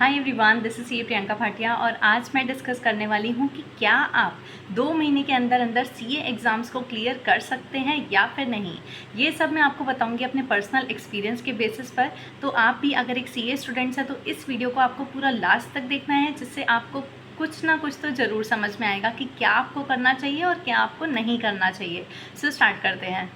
Hi everyone, this is Priyanka Bhatia और आज मैं डिस्कस करने वाली हूँ कि क्या आप 2 महीने के अंदर अंदर सीए एग्ज़ाम्स को क्लियर कर सकते हैं या फिर नहीं। ये सब मैं आपको बताऊँगी अपने पर्सनल एक्सपीरियंस के बेसिस पर। तो आप भी अगर एक सीए स्टूडेंट्स है तो इस वीडियो को आपको पूरा लास्ट तक देखना है, जिससे आपको कुछ ना कुछ तो ज़रूर समझ में आएगा कि क्या आपको करना चाहिए और क्या आपको नहीं करना चाहिए। सो स्टार्ट करते हैं।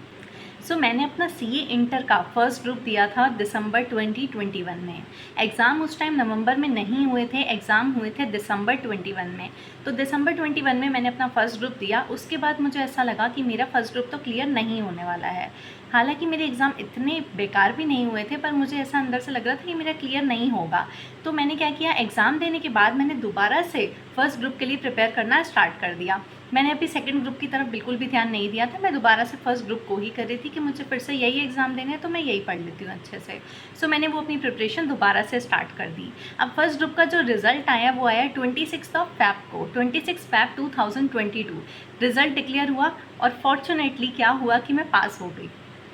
मैंने अपना सीए इंटर का फर्स्ट ग्रुप दिया था दिसंबर 2021 में। एग्ज़ाम उस टाइम नवंबर में नहीं हुए थे, एग्ज़ाम हुए थे दिसंबर 21 में। तो दिसंबर 21 में मैंने अपना फर्स्ट ग्रुप दिया। उसके बाद मुझे ऐसा लगा कि मेरा फर्स्ट ग्रुप तो क्लियर नहीं होने वाला है। हालांकि मेरे एग्ज़ाम इतने बेकार भी नहीं हुए थे, पर मुझे ऐसा अंदर से लग रहा था कि मेरा क्लियर नहीं होगा। तो मैंने क्या किया, एग्ज़ाम देने के बाद मैंने दोबारा से फर्स्ट ग्रुप के लिए प्रिपेयर करना स्टार्ट कर दिया। मैंने अभी सेकंड ग्रुप की तरफ बिल्कुल भी ध्यान नहीं दिया था। मैं दोबारा से फर्स्ट ग्रुप को ही कर रही थी कि मुझे फिर से यही एग्ज़ाम देने हैं, तो मैं यही पढ़ लेती हूँ अच्छे से। मैंने वो अपनी प्रिपरेशन दोबारा से स्टार्ट कर दी। अब फर्स्ट ग्रुप का जो रिज़ल्ट आया वो आया 26 फ़ेब को, 26 फ़ेब 2022 रिज़ल्ट डिक्लेयर हुआ। और फॉर्चुनेटली क्या हुआ कि मैं पास हो गई।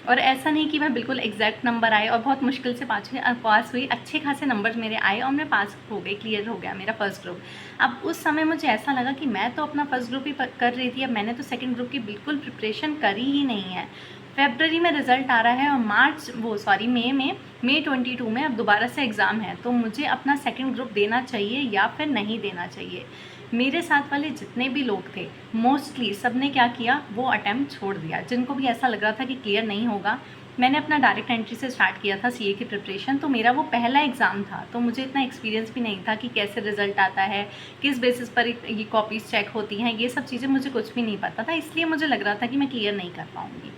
और ऐसा नहीं कि मैं बिल्कुल एग्जैक्ट नंबर आए, और बहुत मुश्किल से पास हुई, अच्छे खासे नंबर्स मेरे आए और मैं पास हो गई, क्लियर हो गया मेरा फर्स्ट ग्रुप। अब उस समय मुझे ऐसा लगा कि मैं तो अपना फर्स्ट ग्रुप ही कर रही थी, अब मैंने तो सेकंड ग्रुप की बिल्कुल प्रिपरेशन करी ही नहीं है। फेब्रवरी में रिज़ल्ट आ रहा है और मई 22 में अब दोबारा से एग्ज़ाम है। तो मुझे अपना सेकंड ग्रुप देना चाहिए या फिर नहीं देना चाहिए। मेरे साथ वाले जितने भी लोग थे मोस्टली सब ने क्या किया, वो अटैम्प्ट छोड़ दिया। जिनको भी ऐसा लग रहा था कि क्लियर नहीं होगा, मैंने अपना डायरेक्ट एंट्री से स्टार्ट किया था सीए की प्रिपरेशन। तो मेरा वो पहला एग्ज़ाम था, तो मुझे इतना एक्सपीरियंस भी नहीं था कि कैसे रिज़ल्ट आता है, किस बेसिस पर ये कॉपीज़ चेक होती हैं, ये सब चीज़ें मुझे कुछ भी नहीं पता था। इसलिए मुझे लग रहा था कि मैं क्लियर नहीं कर पाऊँगी।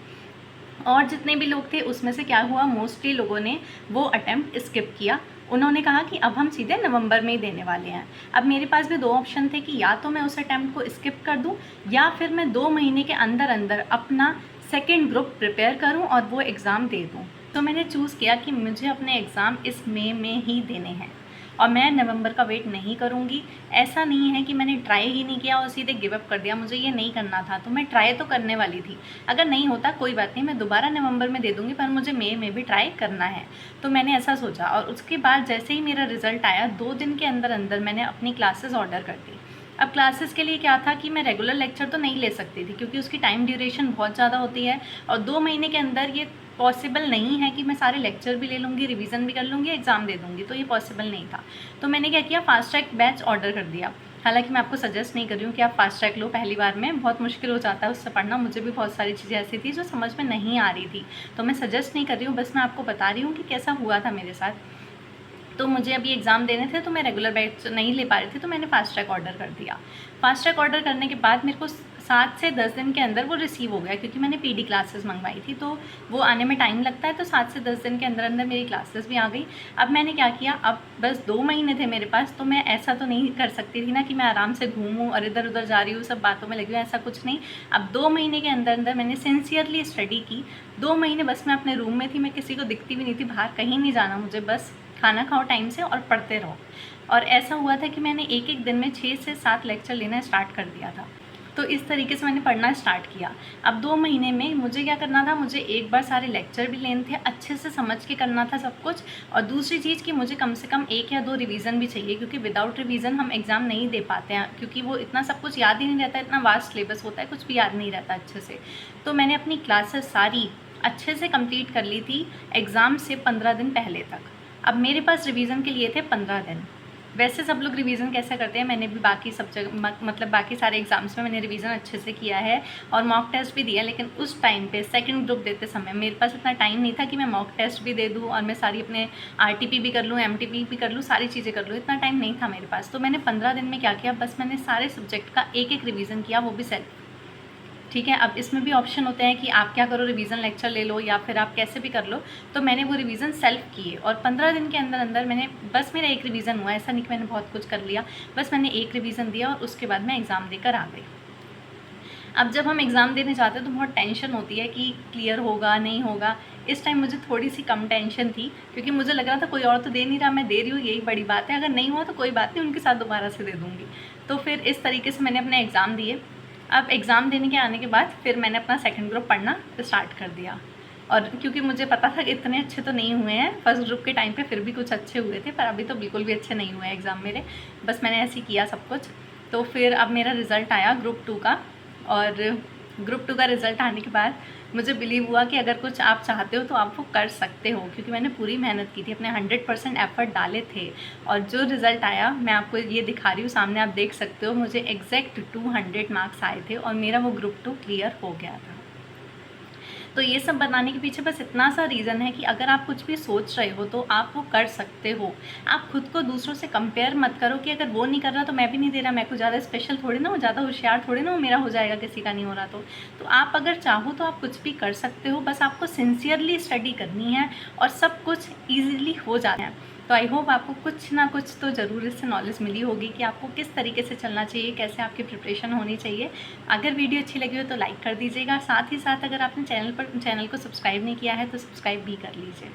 और जितने भी लोग थे उसमें से क्या हुआ, मोस्टली लोगों ने वो अटैम्प्ट स्किप किया। उन्होंने कहा कि अब हम सीधे नवंबर में ही देने वाले हैं। अब मेरे पास भी 2 ऑप्शन थे कि या तो मैं उस अटैम्प्ट को स्किप कर दूं, या फिर मैं 2 महीने के अंदर अंदर अपना सेकेंड ग्रुप प्रिपेयर करूं और वो एग्ज़ाम दे दूं। तो मैंने चूज़ किया कि मुझे अपने एग्ज़ाम इस मई में ही देने हैं और मैं नवंबर का वेट नहीं करूँगी। ऐसा नहीं है कि मैंने ट्राई ही नहीं किया और सीधे गिव अप कर दिया, मुझे ये नहीं करना था। तो मैं ट्राई तो करने वाली थी। अगर नहीं होता कोई बात नहीं, मैं दोबारा नवंबर में दे दूँगी, पर मुझे मई में भी ट्राई करना है। तो मैंने ऐसा सोचा और उसके बाद जैसे ही मेरा रिज़ल्ट आया 2 दिन के अंदर अंदर मैंने अपनी क्लासेस ऑर्डर कर दी। अब क्लासेस के लिए क्या था कि मैं रेगुलर लेक्चर तो नहीं ले सकती थी, क्योंकि उसकी टाइम ड्यूरेशन बहुत ज़्यादा होती है और 2 महीने के अंदर ये पॉसिबल नहीं है कि मैं सारे लेक्चर भी ले लूँगी, रिवीजन भी कर लूँगी, एग्ज़ाम दे दूँगी, तो ये पॉसिबल नहीं था। तो मैंने क्या किया, फास्ट ट्रैक बैच ऑर्डर कर दिया। हालांकि मैं आपको सजेस्ट नहीं कर रही हूँ कि आप फास्ट ट्रैक लो, पहली बार में बहुत मुश्किल हो जाता है उससे पढ़ना। मुझे भी बहुत सारी चीज़ें ऐसी थी जो समझ में नहीं आ रही थी, तो मैं सजेस्ट नहीं कर रही हूँ, बस मैं आपको बता रही हूँ कि कैसा हुआ था मेरे साथ। तो मुझे अभी एग्ज़ाम देने थे, तो मैं रेगुलर बैच नहीं ले पा रही थी, तो मैंने फास्ट ट्रैक ऑर्डर कर दिया। फास्ट ट्रैक ऑर्डर करने के बाद मेरे को 7 से 10 दिन के अंदर वो रिसीव हो गया, क्योंकि मैंने पीडी क्लासेस मंगवाई थी, तो वो आने में टाइम लगता है। तो 7 से 10 दिन के अंदर अंदर मेरी क्लासेस भी आ गई। अब मैंने क्या किया, अब बस 2 महीने थे मेरे पास, तो मैं ऐसा तो नहीं कर सकती थी ना कि मैं आराम से घूमूँ और इधर उधर जा रही हूँ, सब बातों में लगी हूँ, ऐसा कुछ नहीं। अब 2 महीने के अंदर अंदर मैंने सिंसियरली स्टडी की। 2 महीने बस मैं अपने रूम में थी, मैं किसी को दिखती भी नहीं थी, बाहर कहीं नहीं जाना मुझे, बस खाना खाओ टाइम से और पढ़ते रहो। और ऐसा हुआ था कि मैंने एक एक दिन में 6 से 7 लेक्चर लेना स्टार्ट कर दिया था। तो इस तरीके से मैंने पढ़ना स्टार्ट किया। अब 2 महीने में मुझे क्या करना था, मुझे एक बार सारे लेक्चर भी लेने थे, अच्छे से समझ के करना था सब कुछ। और दूसरी चीज़ कि मुझे कम से कम 1 या 2 रिवीजन भी चाहिए, क्योंकि विदाउट रिवीजन हम एग्ज़ाम नहीं दे पाते हैं, क्योंकि वो इतना सब कुछ याद ही नहीं रहता, इतना वास्ट सिलेबस होता है, कुछ भी याद नहीं रहता अच्छे से। तो मैंने अपनी क्लासेस सारी अच्छे से कंप्लीट कर ली थी एग्ज़ाम से 15 दिन पहले तक। अब मेरे पास रिवीजन के लिए थे 15 दिन। वैसे सब लोग रिवीजन कैसे करते हैं, मैंने भी बाकी सब जगह मतलब बाकी सारे एग्ज़ाम्स में मैंने रिवीजन अच्छे से किया है और मॉक टेस्ट भी दिया। लेकिन उस टाइम पे सेकंड ग्रुप देते समय मेरे पास इतना टाइम नहीं था कि मैं मॉक टेस्ट भी दे दूँ और मैं सारी अपने आरटीपी भी कर लूँ, एमटीपी भी कर लूँ, सारी चीज़ें कर लूँ, इतना टाइम नहीं था मेरे पास। तो मैंने 15 दिन में क्या किया, बस मैंने सारे सब्जेक्ट का एक एक रिवीजन किया, वो भी सेल्फ। ठीक है, अब इसमें भी ऑप्शन होते हैं कि आप क्या करो, रिवीजन लेक्चर ले लो या फिर आप कैसे भी कर लो। तो मैंने वो रिवीजन सेल्फ किए और 15 दिन के अंदर अंदर मैंने बस मेरा एक रिवीजन हुआ, ऐसा नहीं कि मैंने बहुत कुछ कर लिया, बस मैंने एक रिवीजन दिया और उसके बाद मैं एग्ज़ाम देकर आ गई। अब जब हम एग्ज़ाम देने जाते हैं तो बहुत टेंशन होती है कि क्लियर होगा नहीं होगा। इस टाइम मुझे थोड़ी सी कम टेंशन थी, क्योंकि मुझे लग रहा था कोई और तो दे नहीं रहा, मैं दे रही हूँ, यही बड़ी बात है। अगर नहीं हुआ तो कोई बात नहीं, उनके साथ दोबारा से दे दूँगी। तो फिर इस तरीके से मैंने अपने एग्ज़ाम दिए। अब एग्ज़ाम देने के आने के बाद फिर मैंने अपना सेकंड ग्रुप पढ़ना स्टार्ट कर दिया और क्योंकि मुझे पता था कि इतने अच्छे तो नहीं हुए हैं फर्स्ट ग्रुप के टाइम पे, फिर भी कुछ अच्छे हुए थे, पर अभी तो बिल्कुल भी अच्छे नहीं हुए हैं एग्ज़ाम मेरे। बस मैंने ऐसे ही किया सब कुछ। तो फिर अब मेरा रिज़ल्ट आया ग्रुप 2 का, और ग्रुप 2 का रिज़ल्ट आने के बाद मुझे बिलीव हुआ कि अगर कुछ आप चाहते हो तो आप वो कर सकते हो, क्योंकि मैंने पूरी मेहनत की थी, अपने 100% एफ़र्ट डाले थे। और जो रिज़ल्ट आया मैं आपको ये दिखा रही हूँ, सामने आप देख सकते हो, मुझे एग्जैक्ट 200 मार्क्स आए थे और मेरा वो ग्रुप 2 क्लियर हो गया था। तो ये सब बताने के पीछे बस इतना सा रीज़न है कि अगर आप कुछ भी सोच रहे हो तो आप वो कर सकते हो। आप खुद को दूसरों से कंपेयर मत करो कि अगर वो नहीं कर रहा तो मैं भी नहीं दे रहा, मैं कुछ ज़्यादा स्पेशल थोड़ी ना हूँ, ज़्यादा होशियार थोड़ी ना हूँ, मेरा हो जाएगा किसी का नहीं हो रहा तो आप अगर चाहो तो आप कुछ भी कर सकते हो, बस आपको सिंसियरली स्टडी करनी है और सब कुछ ईजिली हो जाता है। तो आई होप आपको कुछ ना कुछ तो ज़रूर इससे नॉलेज मिली होगी कि आपको किस तरीके से चलना चाहिए, कैसे आपकी प्रिपरेशन होनी चाहिए। अगर वीडियो अच्छी लगी हो तो लाइक कर दीजिएगा, साथ ही साथ अगर आपने चैनल को सब्सक्राइब नहीं किया है तो सब्सक्राइब भी कर लीजिए।